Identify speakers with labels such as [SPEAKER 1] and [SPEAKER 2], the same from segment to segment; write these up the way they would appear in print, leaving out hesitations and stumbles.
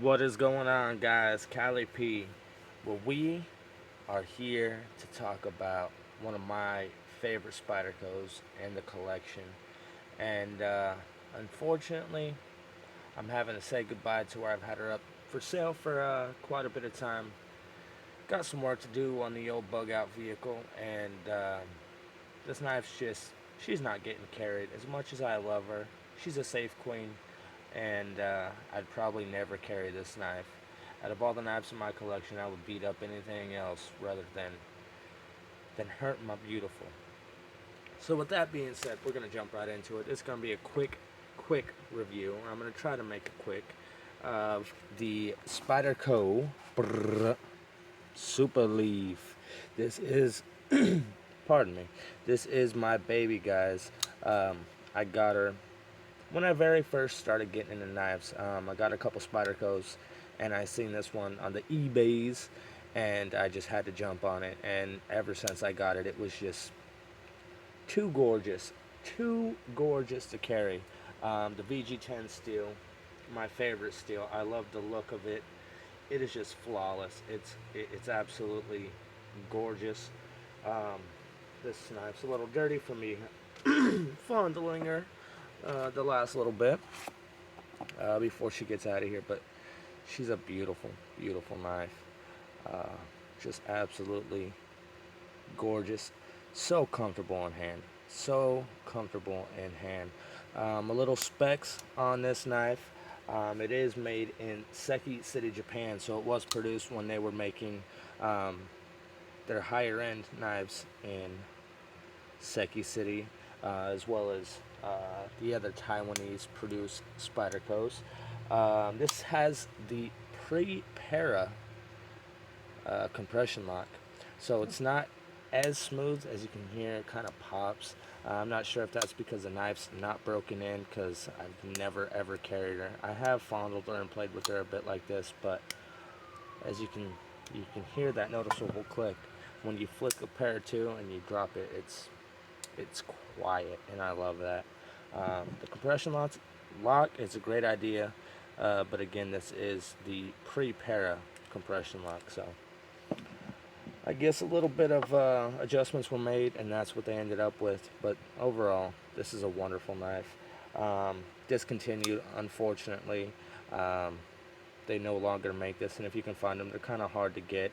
[SPEAKER 1] What is going on, guys? Cali P. Well, we are here to talk about one of my favorite Spydercos in the collection. And unfortunately, I'm having to say goodbye to her. I've had her up for sale for quite a bit of time. Got some work to do on the old bug out vehicle, and this knife's just, she's not getting carried. As much as I love her, she's a safe queen, and I'd probably never carry this knife. Out of all the knives in my collection, I would beat up anything else rather than hurt my beautiful. So with that being said, we're gonna jump right into it. It's gonna be a quick review. I'm gonna try to make it quick of the Spyderco SuperLeaf. This is, pardon me, this is my baby, guys. I got her when I very first started getting into knives. I got a couple Spydercos, and I seen this one on the eBays, and I just had to jump on it. And ever since I got it, it was just too gorgeous to carry. The VG10 steel, my favorite steel. I love the look of it. It is just flawless. It's absolutely gorgeous. Um, this knife's a little dirty for me fondling her the last little bit before she gets out of here, but she's a beautiful knife. Uh, just absolutely gorgeous. So comfortable in hand. So comfortable in hand. A little specs on this knife. It is made in Seki City, Japan, so it was produced when they were making um, their higher end knives in Seki City, as well as the other Taiwanese produced Spydercos. This has the pre-para compression lock, so it's not as smooth as you can hear. It kind of pops. I'm not sure if that's because the knife's not broken in, because I've never ever carried her. I have fondled her and played with her a bit like this, but as you can hear that noticeable click when you flick a pair two and you drop it. It's quiet, and I love that. The compression lock is a great idea, but again, this is the pre-para compression lock, so I guess a little bit of adjustments were made, and that's what they ended up with. But overall, this is a wonderful knife. Discontinued, unfortunately. They no longer make this, and if you can find them, they're kind of hard to get.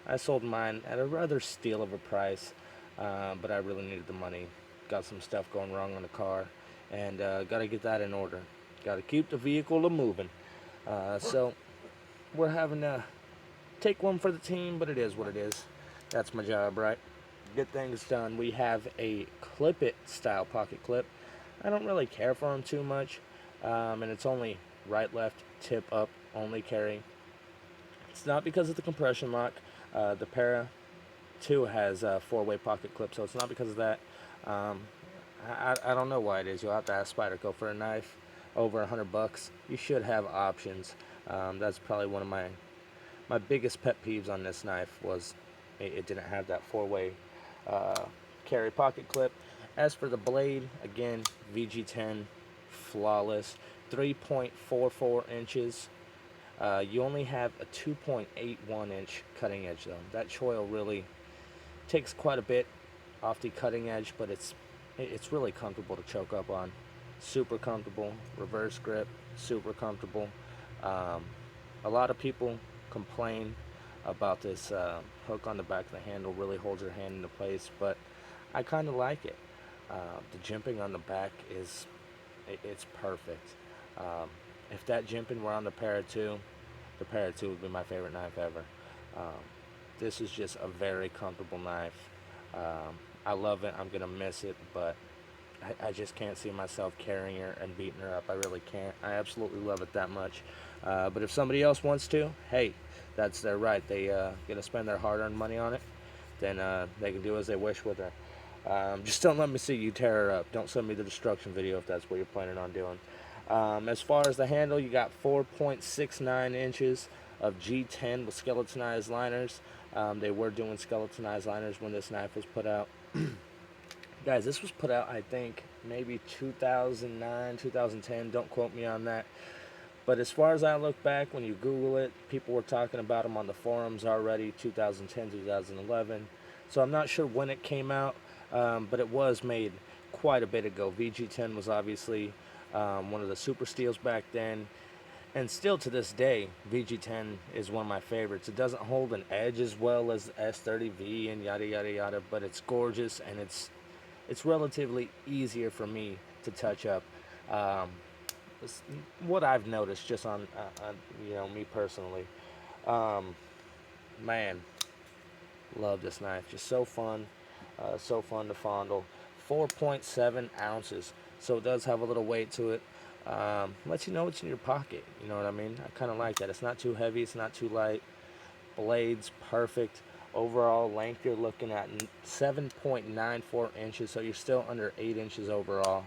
[SPEAKER 1] I sold mine at a rather steal of a price, but I really needed the money. Got some stuff going wrong on the car, and got to get that in order. Got to keep the vehicle moving. So we're having to take one for the team, but it is what it is. That's my job, right? Get things done. We have a clip-it style pocket clip. I don't really care for them too much, and it's only right, left, tip up, only carry. It's not because of the compression lock. The Para 2 has a 4-way pocket clip, so it's not because of that. I don't know why it is. You'll have to ask Spyderco. For a knife over $100. You should have options. That's probably one of my biggest pet peeves on this knife was it didn't have that 4-way carry pocket clip. As for the blade, again, VG10, flawless, 3.44 inches. You only have a 2.81 inch cutting edge though. That choil really takes quite a bit off the cutting edge, but it's really comfortable to choke up on. Super comfortable. Reverse grip, super comfortable. A lot of people complain about this hook on the back of the handle. Really holds your hand into place, but I kind of like it. The jimping on the back it's perfect. If that jimping were on the Para 2, the Para 2 would be my favorite knife ever. This is just a very comfortable knife. I love it. I'm gonna miss it, but I just can't see myself carrying her and beating her up. I really can't. I absolutely love it that much. But if somebody else wants to, hey, that's their right. They gonna spend their hard-earned money on it, then they can do as they wish with her. Just don't let me see you tear her up. Don't send me the destruction video if that's what you're planning on doing. As far as the handle, you got 4.69 inches of G10 with skeletonized liners. They were doing skeletonized liners when this knife was put out. Guys, this was put out, I think, maybe 2009, 2010. Don't quote me on that. But as far as I look back, when you Google it, people were talking about them on the forums already, 2010, 2011. So I'm not sure when it came out, but it was made quite a bit ago. VG10 was obviously one of the super steels back then. And still to this day, VG10 is one of my favorites. It doesn't hold an edge as well as S30V and yada yada yada, but it's gorgeous, and it's relatively easier for me to touch up. Um, what I've noticed just on me personally. Um, Man, love this knife. Just so fun to fondle. 4.7 ounces, so it does have a little weight to it. Lets you know it's in your pocket. You know what I mean? I kind of like that. It's not too heavy. It's not too light. Blades perfect. Overall length you're looking at 7.94 inches, so you're still under 8 inches overall.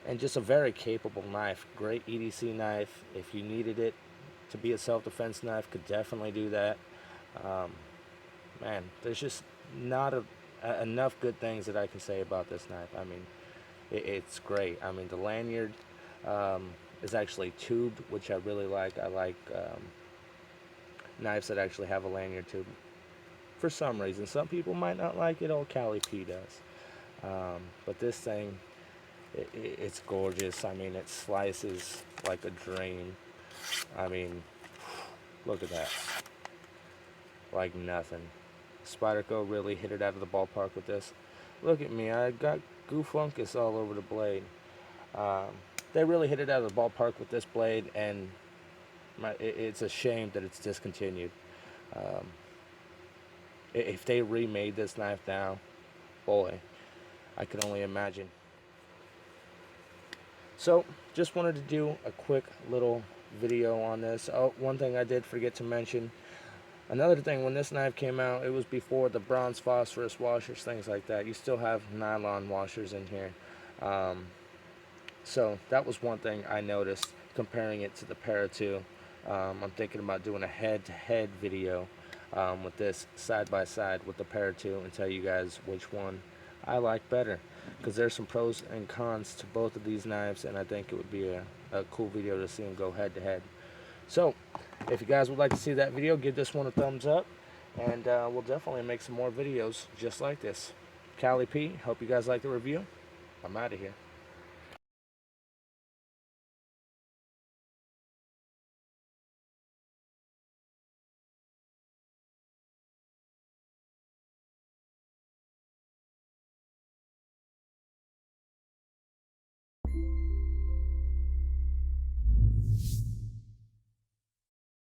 [SPEAKER 1] And just a very capable knife. Great EDC knife. If you needed it to be a self-defense knife, could definitely do that. Um, Man, there's just not enough good things that I can say about this knife. I mean, it's great. I mean, the lanyard is actually tubed, which I really like. I like knives that actually have a lanyard tube for some reason. Some people might not like it. Old Cali P does. But this thing, it's gorgeous. I mean, it slices like a dream. I mean, look at that. Like nothing. Spyderco really hit it out of the ballpark with this. Look at me, I got goofungus all over the blade. They really hit it out of the ballpark with this blade, and it's a shame that it's discontinued. Um, if they remade this knife now, boy, I could only imagine. So, just wanted to do a quick little video on this. Oh, one thing I did forget to mention. Another thing, when this knife came out, it was before the bronze phosphorus washers, things like that. You still have nylon washers in here. So that was one thing I noticed comparing it to the Para 2. I'm thinking about doing a head-to-head video with this side by side with the Para 2 and tell you guys which one I like better. Because there's some pros and cons to both of these knives, and I think it would be a cool video to see them go head-to-head. So, if you guys would like to see that video, give this one a thumbs up, and we'll definitely make some more videos just like this. Cali P, hope you guys like the review. I'm out of here.